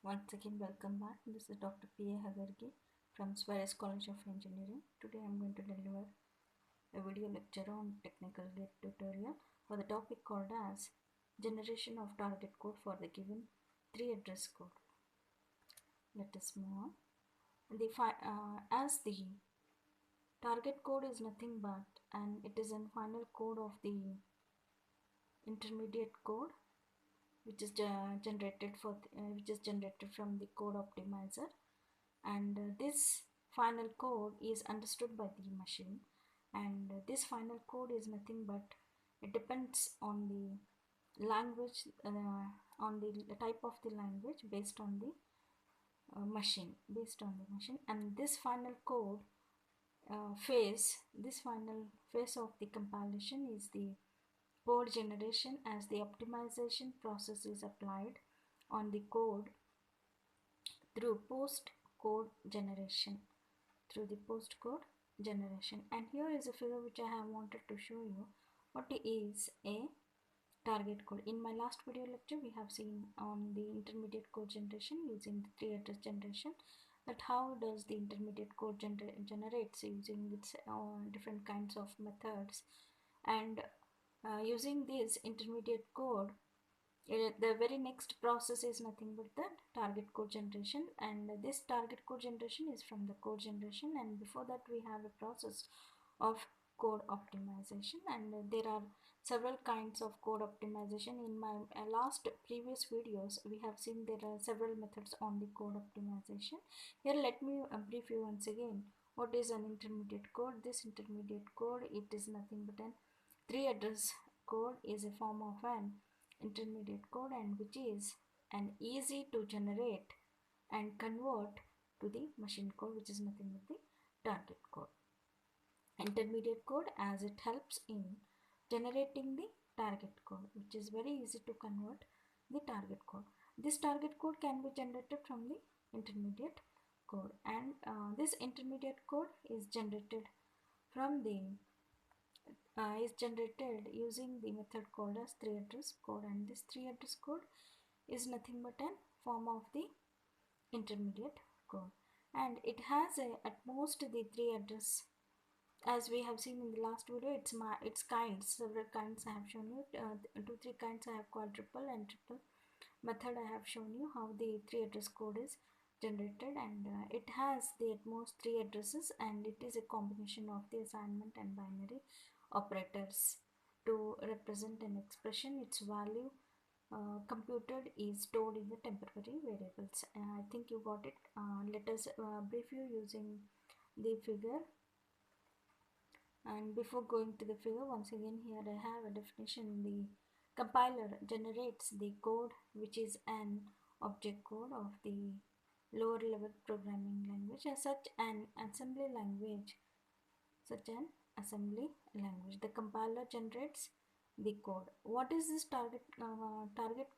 Once again, welcome back. This is Dr. P.A.Hagargi from SVERI College of Engineering. Today I am going to deliver a video lecture on technical gate tutorial for the topic called as generation of target code for the given 3 address code. Let us move on. As the target code is nothing but and it is a final code of the intermediate code which is generated from the code optimizer, and this final code is understood by the machine, and this final code is nothing but it depends on the language, on the type of the language based on the machine, and this final code this final phase of the compilation is the code generation, as the optimization process is applied on the code through post code generation. And here is a figure which I have wanted to show you what is a target code. In my last video lecture we have seen on the intermediate code generation using the 3 address generation, that how does the intermediate code generates using its different kinds of methods, and using this intermediate code, the very next process is nothing but the target code generation, and this target code generation is from the code generation, and before that we have a process of code optimization, and there are several kinds of code optimization. In my last previous videos we have seen there are several methods on the code optimization. Here let me brief you once again what is an intermediate code. This intermediate code, it is nothing but an 3 address code, is a form of an intermediate code, and which is an easy to generate and convert to the machine code, which is nothing but the target code. Intermediate code, as it helps in generating the target code, which is very easy to convert the target code. This target code can be generated from the intermediate code, and this intermediate code is generated from the using the method called as 3 address code, and this 3 address code is nothing but a form of the intermediate code, and it has at most the 3 address. As we have seen in the last video, its kinds, several kinds I have shown you, 2-3 kinds I have, quadruple and triple method I have shown you how the 3 address code is generated, and it has the at most 3 addresses, and it is a combination of the assignment and binary operators to represent an expression. Its value computed is stored in the temporary variables. I think you got it. Let us brief you using the figure. And before going to the figure, once again here I have a definition. The compiler generates the code which is an object code of the lower level programming language, as such an assembly language. The compiler generates the code. What is this target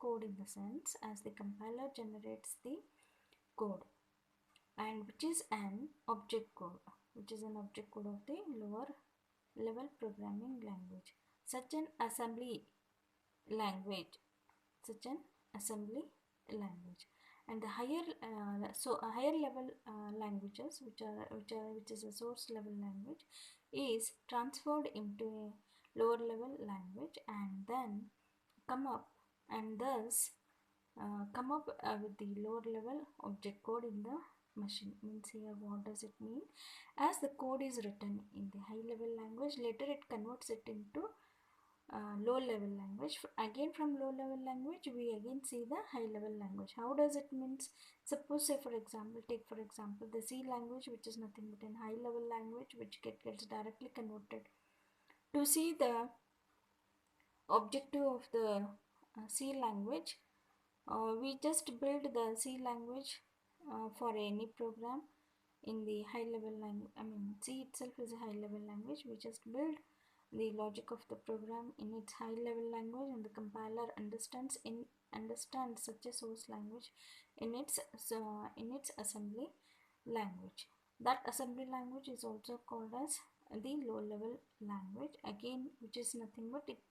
code in the sense, as the compiler generates the code, and which is an object code, of the lower level programming language, such an assembly language, and the higher higher level languages, which is a source level language, is transferred into a lower level language, and then come up with the lower level object code in the machine. Means here what does it mean? As the code is written in the high level language, later it converts it into low level language. Again from low level language we again see the high level language. How does it means? Suppose, say for example, take for example the C language, which is nothing but a high level language, which gets directly converted to see the objective of the C language. We just build the C language for any program in the high level language. C itself is a high level language. We just build the logic of the program in its high level language, and the compiler understands such a source language in its assembly language. That assembly language is also called as the low level language, again, which is nothing but it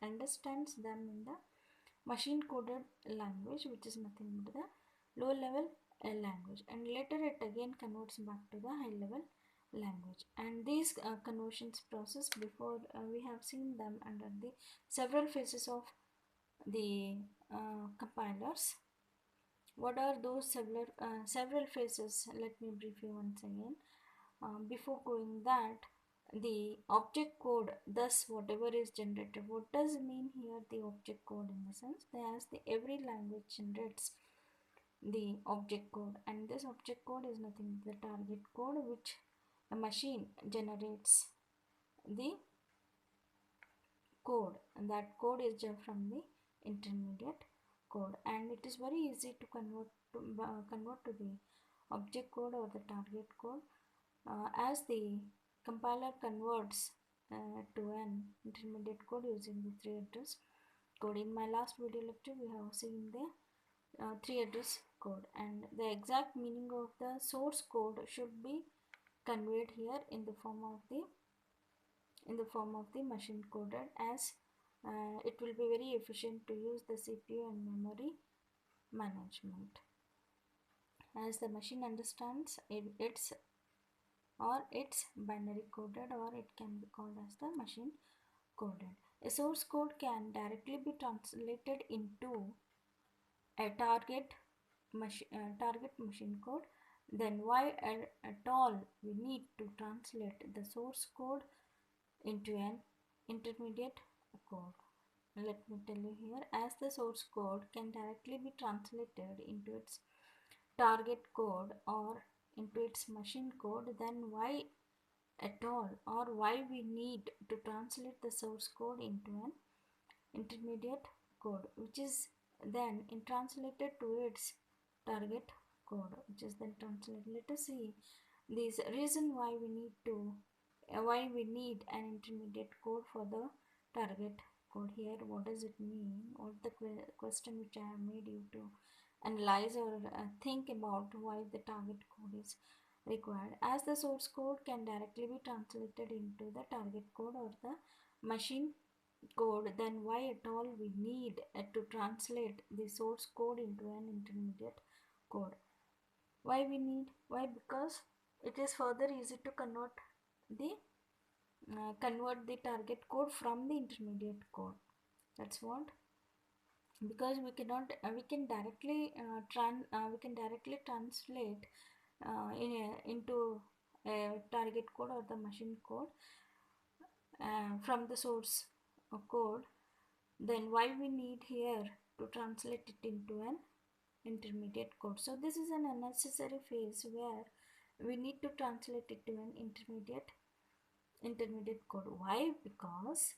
understands them in the machine coded language, which is nothing but the low level language, and later it again converts back to the high level language. And these conversions process, before we have seen them under the several phases of the compilers. What are those several phases? Let me brief you once again. Before going that, the object code, thus whatever is generated, what does it mean here, the object code, in the sense that as the every language generates the object code, and this object code is nothing but the target code which a machine generates the code, and that code is from the intermediate code, and it is very easy to convert to the object code or the target code as the compiler converts to an intermediate code using the 3 address code. In my last video lecture we have seen the 3 address code, and the exact meaning of the source code should be conveyed here in the form of the machine coded, as it will be very efficient to use the CPU and memory management, as the machine understands it's binary coded, or it can be called as the machine coded. A source code can directly be translated into a target machine code. Then why at all we need to translate the source code into an intermediate code? Let me tell you here, as the source code can directly be translated into its target code or into its machine code, then why at all, or why we need to translate the source code into an intermediate code, which is then translated to its target code, which is then translated. Let us see this reason why we need an intermediate code for the target code. Here, what does it mean? What the question which I have made you to analyze or think about why the target code is required. As the source code can directly be translated into the target code or the machine code, then why at all we need to translate the source code into an intermediate code? Why we need? Why? Because it is further easy to convert the target code from the intermediate code. That's what, because we cannot we can directly translate into a target code or the machine code from the source code. Then why we need here to translate it into an intermediate code? So this is an unnecessary phase where we need to translate it to an intermediate code. Why? Because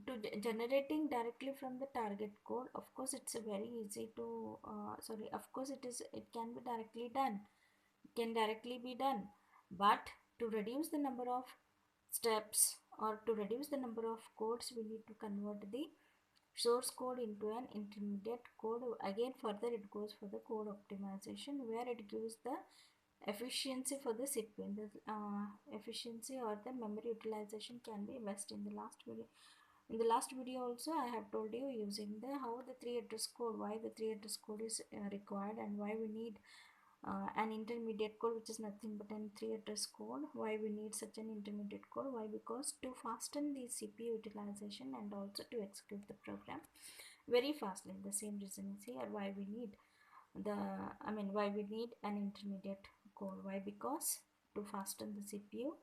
to generating directly from the target code, of course it's very easy to it can directly be done, but to reduce the number of steps or to reduce the number of codes, we need to convert the source code into an intermediate code. Again, further it goes for the code optimization, where it gives the efficiency for the CPU. The efficiency or the memory utilization can be best. In the last video also I have told you using the how the 3 address code, why the 3 address code is required, and why we need an intermediate code which is nothing but an 3 address code. Why we need such an intermediate code? Why? Because to fasten the CPU utilization and also to execute the program very fastly. The same reason is here, why we need an intermediate code. Why? Because to fasten the CPU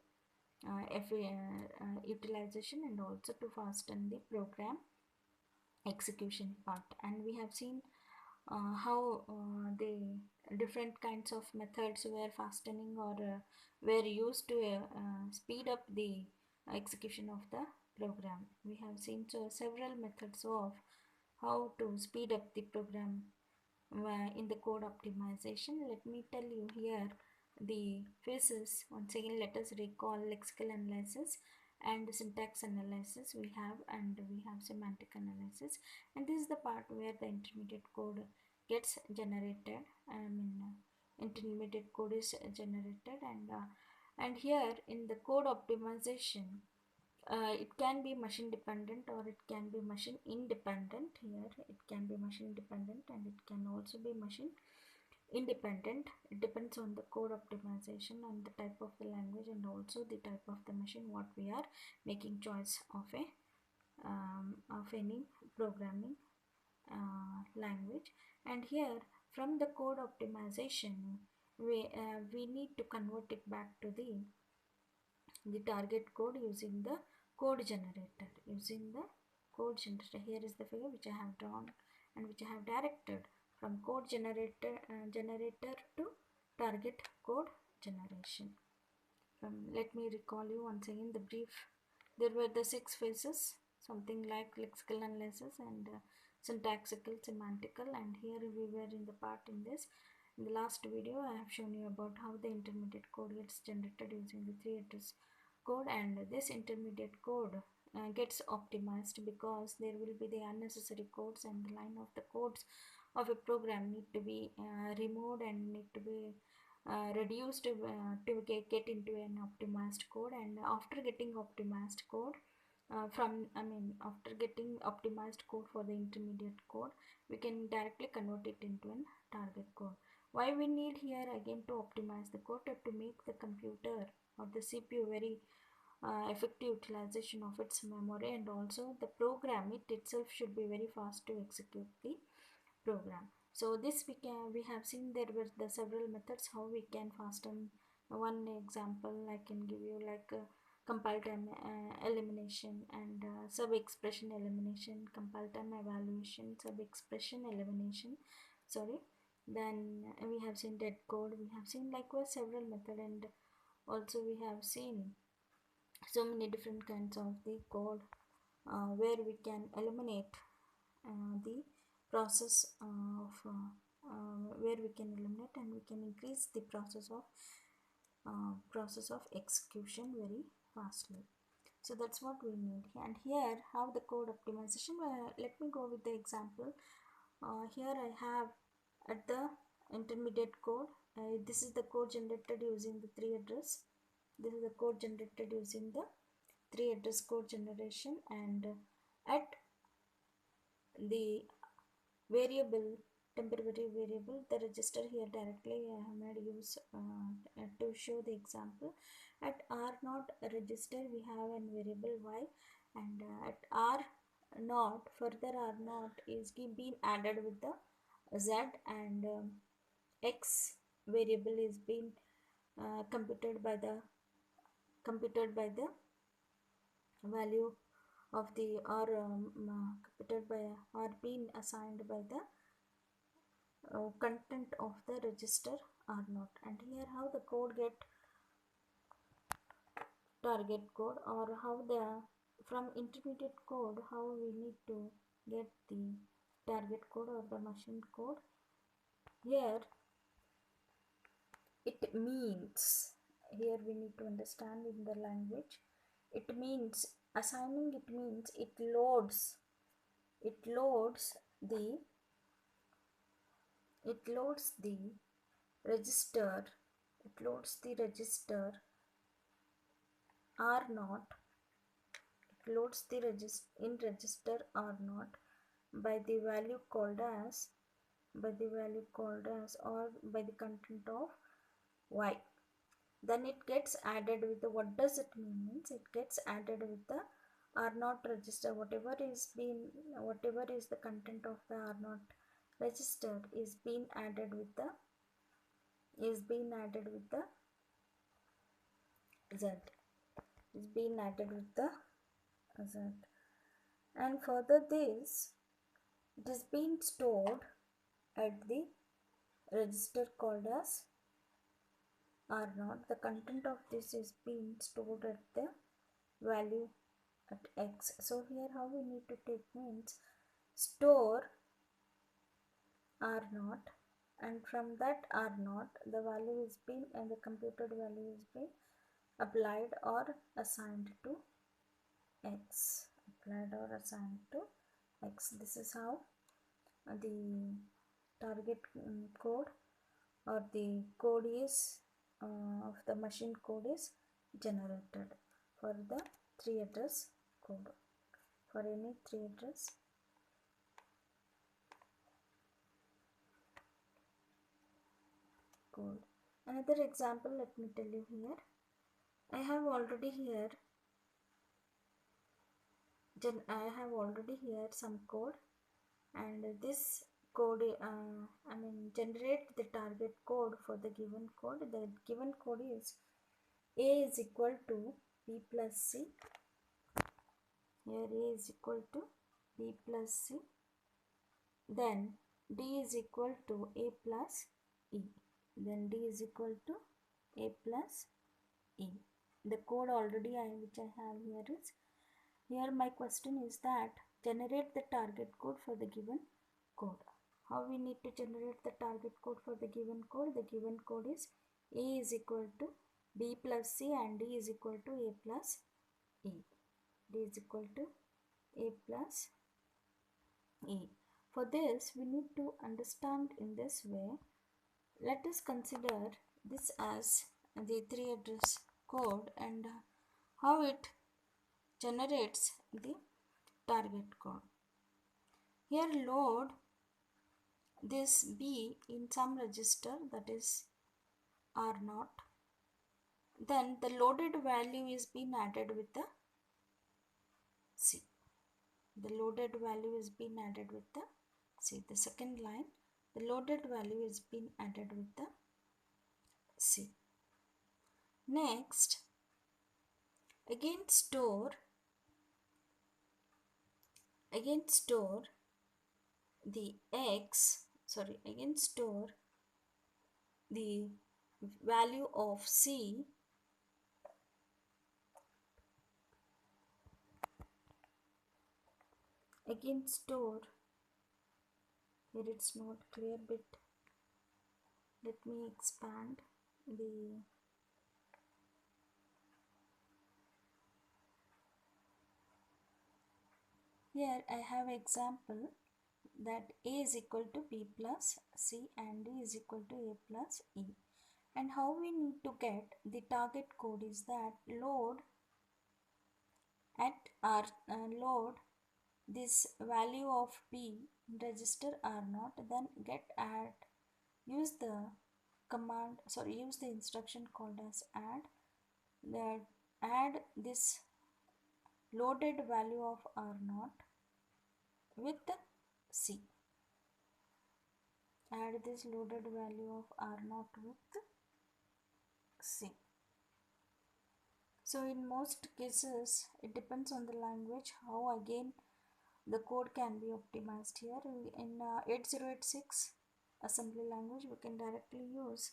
utilization and also to fasten the program execution part. And we have seen how the different kinds of methods were fastening or were used to speed up the execution of the program. We have seen several methods of how to speed up the program in the code optimization. Let me tell you here the phases. Once again, let us recall lexical analysis and syntax analysis we have, and we have semantic analysis, and this is the part where the intermediate code gets generated. Intermediate code is generated, and here in the code optimization It can be machine dependent or it can be machine independent. Here it can be machine dependent and it can also be machine independent. It depends on the code optimization and the type of the language and also the type of the machine what we are making choice of a of any programming language. And here from the code optimization we need to convert it back to the target code using the code generator. Here is the figure which I have drawn and which I have directed from code generator to target code generation. Let me recall you once again the brief. There were the 6 phases, something like lexical analysis and syntactical, semantical, and here we were in the part in this. In the last video, I have shown you about how the intermediate code gets generated using the 3 address code, and this intermediate code gets optimized because there will be the unnecessary codes and the line of the codes of a program need to be removed and need to be reduced to get into an optimized code. And after getting optimized code after getting optimized code for the intermediate code, we can directly convert it into an target code. Why we need here again to optimize the code? To make the computer or the CPU very effective utilization of its memory, and also the program it itself should be very fast to execute the program. So this we have seen there were the several methods how we can fasten. One example I can give you, like compile time elimination and sub expression elimination, compile time evaluation, sub expression elimination, sorry. Then we have seen dead code, we have seen likewise several method, and also we have seen so many different kinds of the code where we can eliminate the process of where we can eliminate and we can increase the process of execution very fastly. So that's what we need. And here how the code optimization, let me go with the example. Here I have at the intermediate code, this is the code generated using the 3 address. This is the code generated using the 3 address code generation, and at the variable, temporary variable, the register here directly I have made use to show the example. At R0 register we have a variable y, and at R0 further R0 is being added with the z, and x variable is being computed by the value of the computed by or being assigned by the content of the register R0. And here how the code get target code, or how the from intermediate code how we need to get the target code or the machine code. Here it means, here we need to understand in the language, it means assigning, it means it loads the register, R0, it loads the register R0 by the value called as or by the content of y. Then it gets added with the, what does it mean? Means it gets added with the R0 register. Whatever is the content of the R0 register is being added with the z. Is being added with the z. And further this, it is being stored at the register called as R0. The content of this is being stored at the value at x. So here how we need to take means store R0, and from that R0 the value is being, and the computed value is being applied or assigned to x. This is how the target code or the code is of the machine code is generated for the 3 address code, for any 3 address code. Another example, let me tell you here. I have already here some code, and this code generate the target code for the given code. The given code is A is equal to B plus C. Here A is equal to B plus C. Then D is equal to A plus E. Then D is equal to A plus E. The code already which I have here is, here my question is that generate the target code for the given code. How we need to generate the target code for the given code? The given code is A is equal to B plus C and D is equal to A plus E. D is equal to A plus E. For this, we need to understand in this way. Let us consider this as the 3 address code and how it generates the target code. Here load this B in some register, that is R0. Then the loaded value is being added with the C. The loaded value is being added with the C. The second line, the loaded value is being added with the C. Next, again store the store the value of C store, here it's not clear bit, let me expand the here I have example that A is equal to B plus C and D is equal to A plus E. And how we need to get the target code is that load load this value of B in register R0, then use the instruction called as add this loaded value of R0 with C. Add this loaded value of R0 with C. So in most cases it depends on the language how again the code can be optimized. Here in 8086 assembly language we can directly use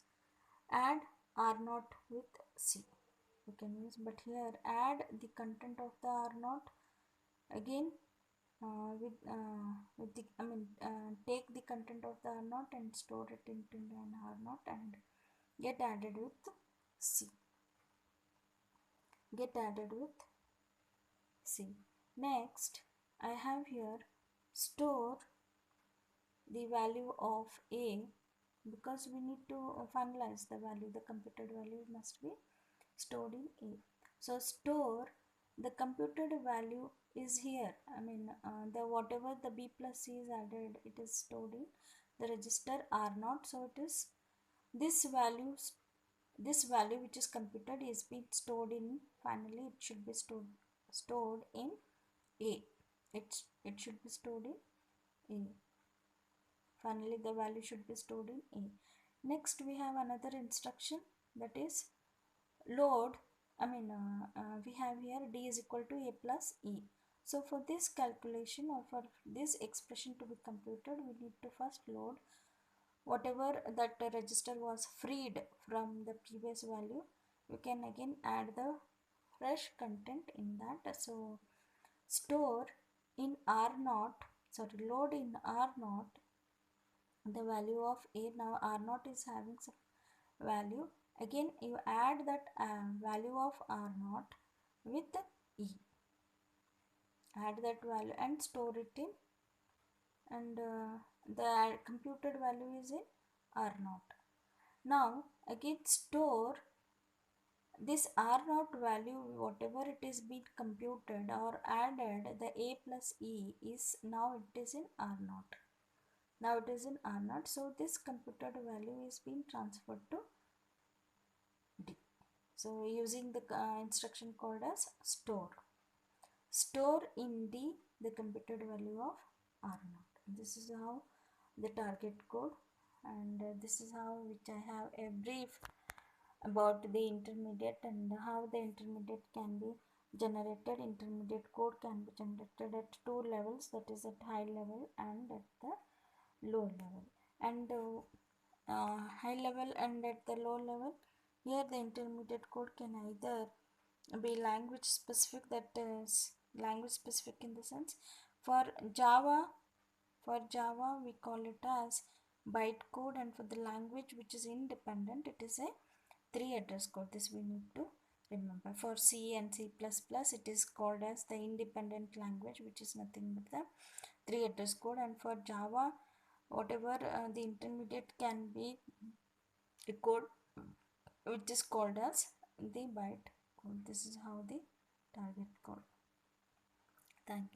add R0 with C. We can use, but here add the content of the R0 again take the content of the R0 and store it into an R0 and get added with C. Next, I have here store the value of A, because we need to finalize the value, the computed value must be stored in A. So store the computed value is here. The whatever the B plus C is added, it is stored in the register R0. So it is this value which is computed is being stored in, finally it should be stored in A. It should be stored in A. Finally the value should be stored in A. Next we have another instruction, that is load. We have here D is equal to A plus E. So for this calculation or for this expression to be computed, we need to first load whatever that register was freed from the previous value. We can again add the fresh content in that. So store in R0, load in R0 the value of A. Now R0 is having some value, again you add that value of R0 with E, add that value and store it in, and the computed value is in R0. Now again store this R naught value, whatever it is been computed or added, the A plus E is now it is in R naught. Now it is in R naught. So this computed value is being transferred to D. So using the instruction called as store. Store in D the computed value of R naught. This is how the target code, and this is how which I have a brief about the intermediate and how the intermediate can be generated. Intermediate code can be generated at two levels, that is at high level and at the low level. And high level and at the low level, here the intermediate code can either be language specific, that is language specific in the sense for Java we call it as bytecode, and for the language which is independent it is a 3 address code. This we need to remember. For C and C++ it is called as the independent language, which is nothing but the 3 address code, and for Java whatever the intermediate can be a code which is called as the byte code. This is how the target code. Thank you.